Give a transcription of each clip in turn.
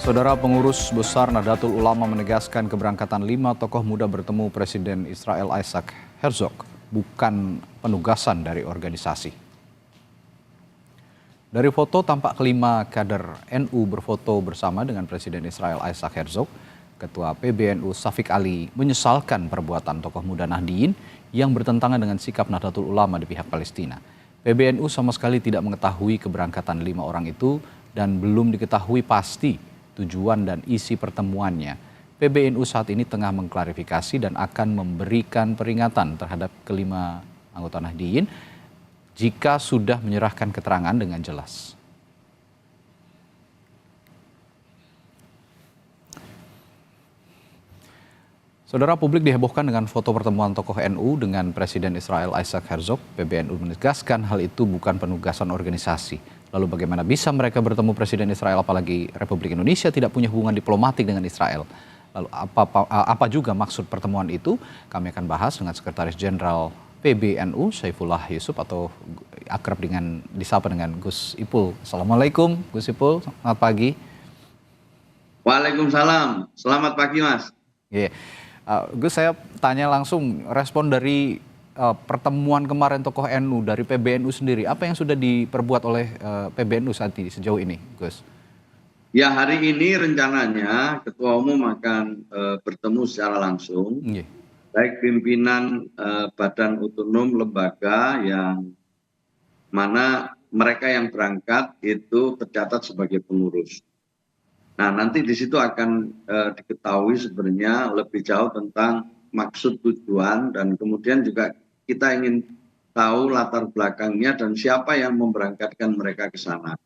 Saudara Pengurus Besar Nahdlatul Ulama menegaskan keberangkatan 5 tokoh muda bertemu Presiden Israel Isaac Herzog bukan penugasan dari organisasi. Dari foto tampak kelima kader NU berfoto bersama dengan Presiden Israel Isaac Herzog. Ketua PBNU Syafiq Ali menyesalkan perbuatan tokoh muda Nahdliyin yang bertentangan dengan sikap Nahdlatul Ulama di pihak Palestina. PBNU sama sekali tidak mengetahui keberangkatan 5 orang itu dan belum diketahui pasti tujuan dan isi pertemuannya. PBNU saat ini tengah mengklarifikasi dan akan memberikan peringatan terhadap kelima anggota Nahdliyin jika sudah menyerahkan keterangan dengan jelas. Saudara, publik dihebohkan dengan foto pertemuan tokoh NU dengan Presiden Israel Isaac Herzog. PBNU menegaskan hal itu bukan penugasan organisasi. Lalu bagaimana bisa mereka bertemu Presiden Israel apalagi Republik Indonesia tidak punya hubungan diplomatik dengan Israel? Lalu apa juga maksud pertemuan itu? Kami akan bahas dengan Sekretaris Jenderal PBNU Syaifullah Yusuf atau akrab disapa dengan Gus Ipul. Assalamualaikum Gus Ipul, selamat pagi. Waalaikumsalam, selamat pagi Mas. Gus, saya tanya langsung respon dari pertemuan kemarin tokoh NU dari PBNU sendiri, apa yang sudah diperbuat oleh PBNU saat ini sejauh ini, Gus? Ya, hari ini rencananya Ketua Umum akan bertemu secara langsung, baik pimpinan badan otonom lembaga yang mana mereka yang berangkat itu tercatat sebagai pengurus. Nah, nanti di situ akan diketahui sebenarnya lebih jauh tentang maksud, tujuan, dan kemudian juga kita ingin tahu latar belakangnya dan siapa yang memberangkatkan mereka ke sana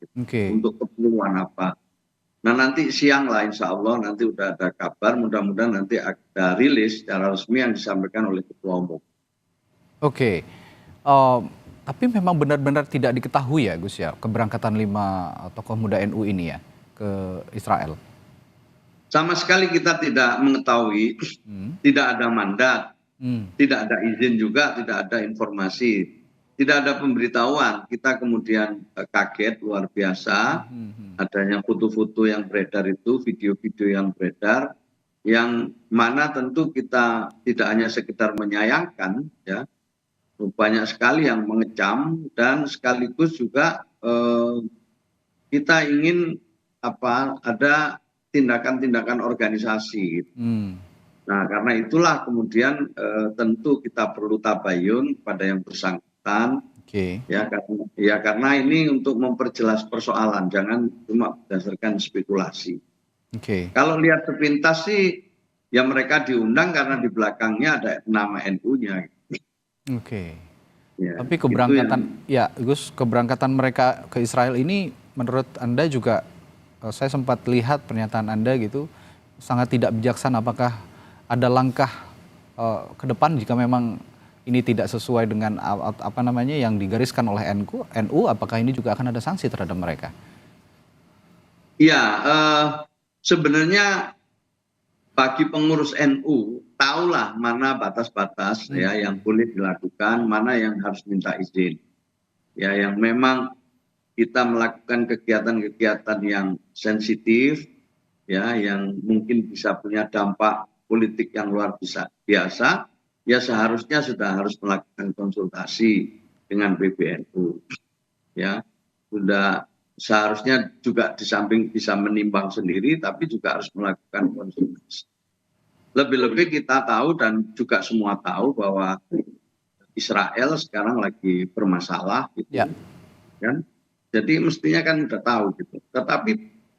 untuk keperluan apa. Nah, nanti siang lah insya Allah nanti udah ada kabar, mudah-mudahan nanti ada rilis secara resmi yang disampaikan oleh Ketua Umum. Tapi memang benar-benar tidak diketahui ya Gus ya keberangkatan 5 tokoh muda NU ini ya ke Israel? Sama sekali kita tidak mengetahui, tidak ada mandat, tidak ada izin juga, tidak ada informasi, tidak ada pemberitahuan. Kita kemudian kaget luar biasa adanya foto-foto yang beredar itu, video-video yang beredar, yang mana tentu kita tidak hanya sekedar menyayangkan, ya, banyak sekali yang mengecam dan sekaligus juga kita ingin ada tindakan-tindakan organisasi. Nah, karena itulah kemudian tentu kita perlu tabayun pada yang bersangkutan. Ya, karena ini untuk memperjelas persoalan, jangan cuma berdasarkan spekulasi. Kalau lihat sepintas sih, ya mereka diundang karena di belakangnya ada nama NU-nya. Tapi keberangkatan mereka ke Israel ini menurut Anda juga, saya sempat lihat pernyataan Anda gitu, sangat tidak bijaksana. Apakah ada langkah ke depan jika memang ini tidak sesuai dengan yang digariskan oleh NU, apakah ini juga akan ada sanksi terhadap mereka? Ya, sebenarnya bagi pengurus NU tahulah mana batas-batas ya yang boleh dilakukan, mana yang harus minta izin. Ya, yang memang kita melakukan kegiatan-kegiatan yang sensitif, ya, yang mungkin bisa punya dampak politik yang luar biasa, ya seharusnya sudah harus melakukan konsultasi dengan PBNU. Ya, sudah seharusnya juga di samping bisa menimbang sendiri, tapi juga harus melakukan konsultasi. Lebih-lebih kita tahu dan juga semua tahu bahwa Israel sekarang lagi bermasalah, gitu, kan? Jadi mestinya kan udah tahu gitu. Tetapi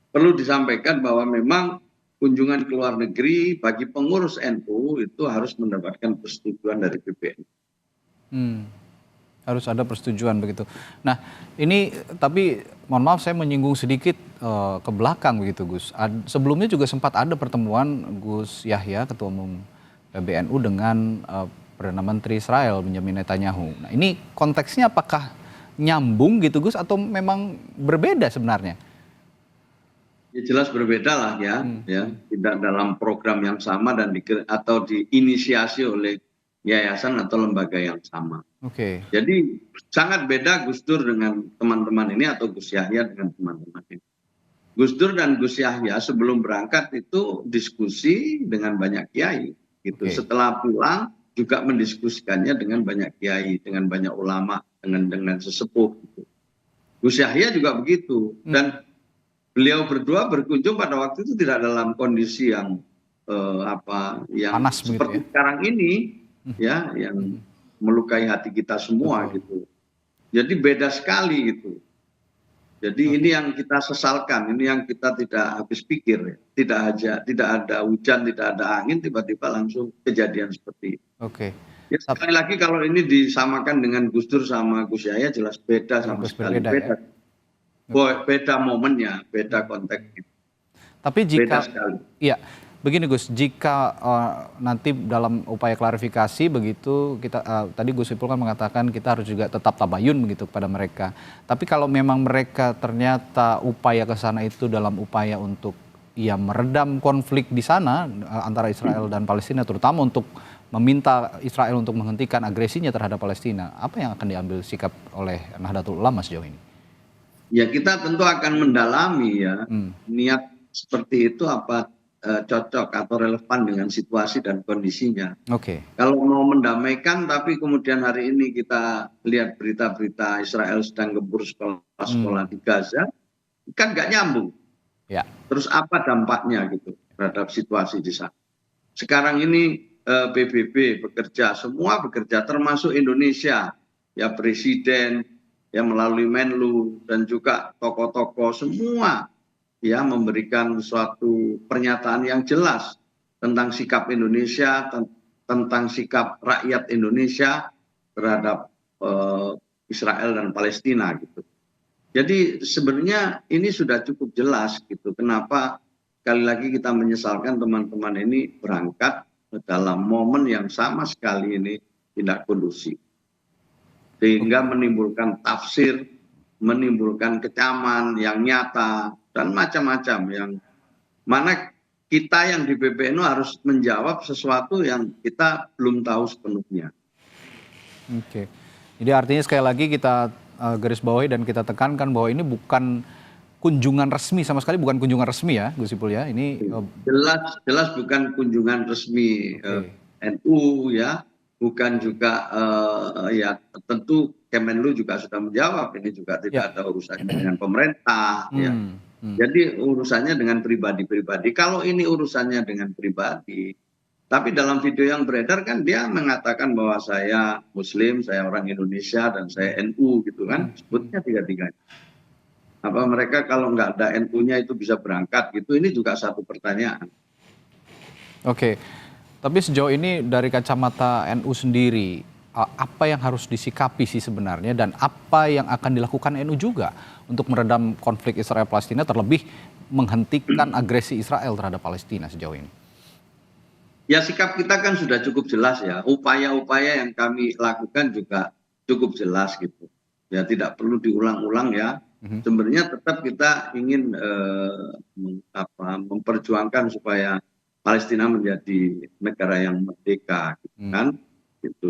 perlu disampaikan bahwa memang kunjungan ke luar negeri bagi pengurus NU itu harus mendapatkan persetujuan dari PBNU. Harus ada persetujuan begitu. Nah, ini tapi mohon maaf saya menyinggung sedikit ke belakang begitu Gus. Sebelumnya juga sempat ada pertemuan Gus Yahya, Ketua Umum PBNU dengan Perdana Menteri Israel Benjamin Netanyahu. Nah, ini konteksnya apakah nyambung gitu Gus atau memang berbeda sebenarnya? Ya jelas berbeda lah ya, tidak dalam program yang sama dan atau diinisiasi oleh yayasan atau lembaga yang sama. Jadi sangat beda Gus Dur dengan teman-teman ini atau Gus Yahya dengan teman-teman ini. Gus Dur dan Gus Yahya sebelum berangkat itu diskusi dengan banyak kiai gitu. Oke. Setelah pulang juga mendiskusikannya dengan banyak kiai, dengan banyak ulama, dengan sesepuh gitu. Gus Yahya juga begitu, dan beliau berdua berkunjung pada waktu itu tidak dalam kondisi yang yang Panas begitu ya. seperti sekarang ini ya, yang melukai hati kita semua Betul. gitu. Jadi beda sekali gitu. Jadi ini Oke. yang kita sesalkan, ini yang kita tidak habis pikir ya. Tidak ada hujan, tidak ada angin, tiba-tiba langsung kejadian seperti itu. Oke. Ya, sekali lagi kalau ini disamakan dengan Gus Dur sama Gus Yahya jelas beda sama Harus sekali. berbeda ya. Beda momennya, beda konteksnya, Tapi beda jika, sekali. ya, begini Gus, jika nanti dalam upaya klarifikasi begitu tadi Gus Ipul kan mengatakan kita harus juga tetap tabayun begitu kepada mereka. Tapi kalau memang mereka ternyata upaya ke sana itu dalam upaya untuk ya meredam konflik di sana antara Israel dan Palestina, terutama untuk meminta Israel untuk menghentikan agresinya terhadap Palestina, apa yang akan diambil sikap oleh Nahdlatul Ulama sejauh ini? Ya kita tentu akan mendalami ya, niat seperti itu apa cocok atau relevan dengan situasi dan kondisinya. Oke. Kalau mau mendamaikan tapi kemudian hari ini kita lihat berita-berita Israel sedang gempur sekolah-sekolah di Gaza, kan nggak nyambung. Ya. Terus apa dampaknya gitu terhadap situasi di sana? Sekarang ini PBB bekerja, semua bekerja termasuk Indonesia, ya presiden, ya melalui Menlu dan juga tokoh-tokoh semua ya memberikan suatu pernyataan yang jelas tentang sikap Indonesia, tentang sikap rakyat Indonesia terhadap Israel dan Palestina gitu. Jadi sebenarnya ini sudah cukup jelas gitu. Kenapa sekali lagi kita menyesalkan teman-teman ini berangkat dalam momen yang sama sekali ini tidak kondusif. Sehingga menimbulkan tafsir, menimbulkan kecaman yang nyata, dan macam-macam yang mana kita yang di PBNU harus menjawab sesuatu yang kita belum tahu sepenuhnya. Oke. Jadi artinya sekali lagi kita garis bawahi dan kita tekankan bahwa ini bukan kunjungan resmi, sama sekali bukan kunjungan resmi ya Gus Ipul ya. Ini Jelas bukan kunjungan resmi oke. NU ya, bukan juga ya tentu Kemenlu juga sudah menjawab ini juga Ya. tidak ada urusannya dengan pemerintah ya. Hmm. Jadi urusannya dengan pribadi-pribadi. Kalau ini urusannya dengan pribadi, tapi dalam video yang beredar kan dia mengatakan bahwa saya Muslim, saya orang Indonesia dan saya NU gitu kan, sebutnya tiga-tiganya. Apa mereka kalau nggak ada NU-nya itu bisa berangkat gitu? Ini juga satu pertanyaan. Oke. Tapi sejauh ini dari kacamata NU sendiri, apa yang harus disikapi sih sebenarnya dan apa yang akan dilakukan NU juga untuk meredam konflik Israel Palestina, terlebih menghentikan agresi Israel terhadap Palestina sejauh ini? Ya sikap kita kan sudah cukup jelas ya. Upaya-upaya yang kami lakukan juga cukup jelas gitu. Ya tidak perlu diulang-ulang ya. Sebenarnya tetap kita ingin memperjuangkan supaya Palestina menjadi negara yang merdeka, gitu kan? Gitu.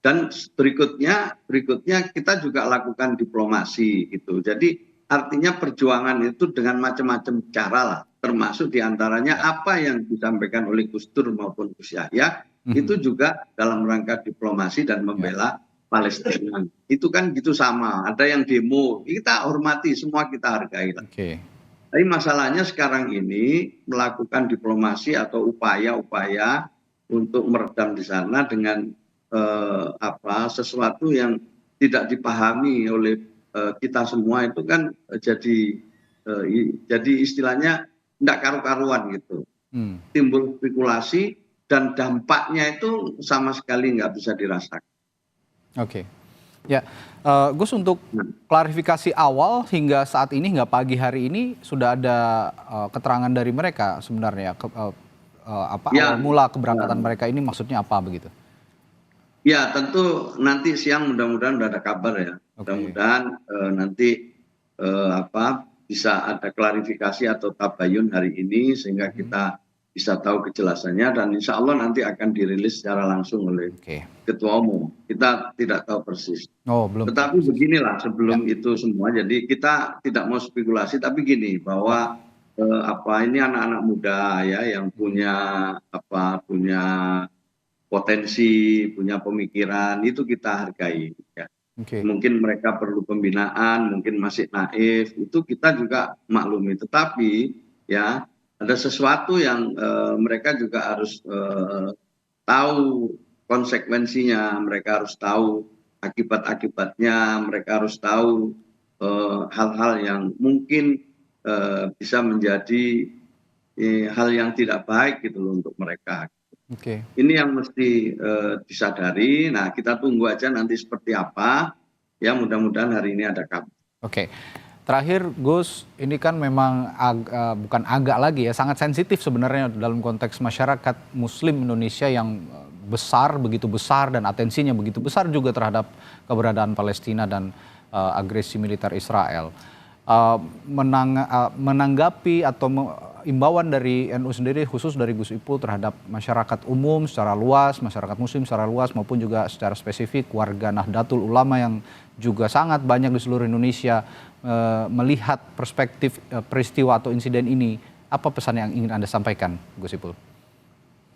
Dan berikutnya kita juga lakukan diplomasi gitu. Jadi artinya perjuangan itu dengan macam-macam cara lah, termasuk diantaranya apa yang disampaikan oleh Gus Dur maupun Gus Yahya itu juga dalam rangka diplomasi dan membela Palestina. Itu kan gitu sama. Ada yang demo, kita hormati, semua kita hargai lah. Tapi masalahnya sekarang ini melakukan diplomasi atau upaya-upaya untuk meredam di sana dengan sesuatu yang tidak dipahami oleh kita semua itu kan jadi istilahnya tidak karu-karuan gitu. Timbul spekulasi dan dampaknya itu sama sekali nggak bisa dirasakan. Oke. Ya, Gus, untuk klarifikasi awal hingga saat ini, hingga pagi hari ini sudah ada keterangan dari mereka sebenarnya awal mula keberangkatan mereka ini maksudnya apa begitu? Ya tentu nanti siang mudah-mudahan sudah ada kabar ya. Mudah-mudahan nanti bisa ada klarifikasi atau tabayun hari ini sehingga kita bisa tahu kejelasannya, dan insya Allah nanti akan dirilis secara langsung oleh Oke. Ketua Umum. Kita tidak tahu persis. Oh, belum. Tetapi beginilah sebelum itu semua, jadi kita tidak mau spekulasi, tapi gini bahwa ini anak-anak muda ya yang punya potensi, punya pemikiran, itu kita hargai. Ya. Oke. Mungkin mereka perlu pembinaan, mungkin masih naif, itu kita juga maklumi. Tetapi ya ada sesuatu yang mereka juga harus tahu konsekuensinya, mereka harus tahu akibat-akibatnya, mereka harus tahu hal-hal yang mungkin bisa menjadi hal yang tidak baik gitu loh untuk mereka. Oke. Ini yang mesti disadari. Nah, kita tunggu aja nanti seperti apa. Ya, mudah-mudahan hari ini ada kabar. Oke. Terakhir, Gus, ini kan memang bukan agak lagi ya, sangat sensitif sebenarnya dalam konteks masyarakat Muslim Indonesia yang besar, begitu besar, dan atensinya begitu besar juga terhadap keberadaan Palestina dan agresi militer Israel. Menanggapi atau imbauan dari NU sendiri, khusus dari Gus Ipul terhadap masyarakat umum secara luas, masyarakat Muslim secara luas, maupun juga secara spesifik warga Nahdlatul Ulama yang juga sangat banyak di seluruh Indonesia melihat perspektif peristiwa atau insiden ini, apa pesan yang ingin Anda sampaikan, Gus Ipul?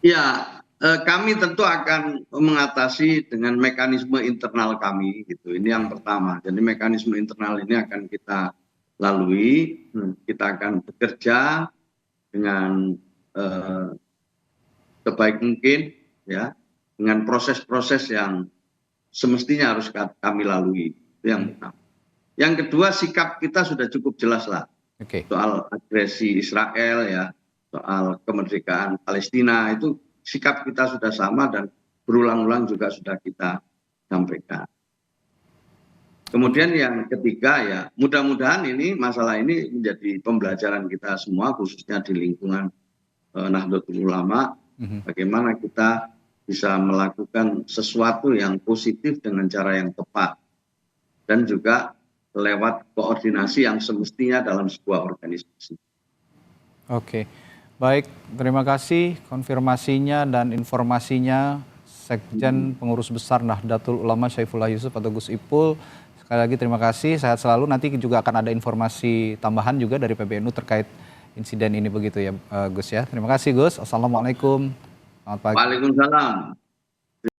Ya, kami tentu akan mengatasi dengan mekanisme internal kami, gitu. Ini yang pertama. Jadi mekanisme internal ini akan kita lalui, kita akan bekerja dengan sebaik mungkin, ya, dengan proses-proses yang semestinya harus kami lalui. Itu yang pertama. Yang kedua, sikap kita sudah cukup jelas lah. Oke. Soal agresi Israel, ya, soal kemerdekaan Palestina, itu sikap kita sudah sama dan berulang-ulang juga sudah kita sampaikan. Kemudian yang ketiga, ya, mudah-mudahan ini masalah ini menjadi pembelajaran kita semua, khususnya di lingkungan Nahdlatul Ulama, bagaimana kita bisa melakukan sesuatu yang positif dengan cara yang tepat, dan juga lewat koordinasi yang semestinya dalam sebuah organisasi. Oke, baik, terima kasih konfirmasinya dan informasinya Sekjen Pengurus Besar Nahdlatul Ulama Syaifullah Yusuf atau Gus Ipul. Sekali lagi terima kasih, sehat selalu. Nanti juga akan ada informasi tambahan juga dari PBNU terkait insiden ini begitu ya Gus ya. Terima kasih Gus, Assalamualaikum, selamat pagi. Waalaikumsalam.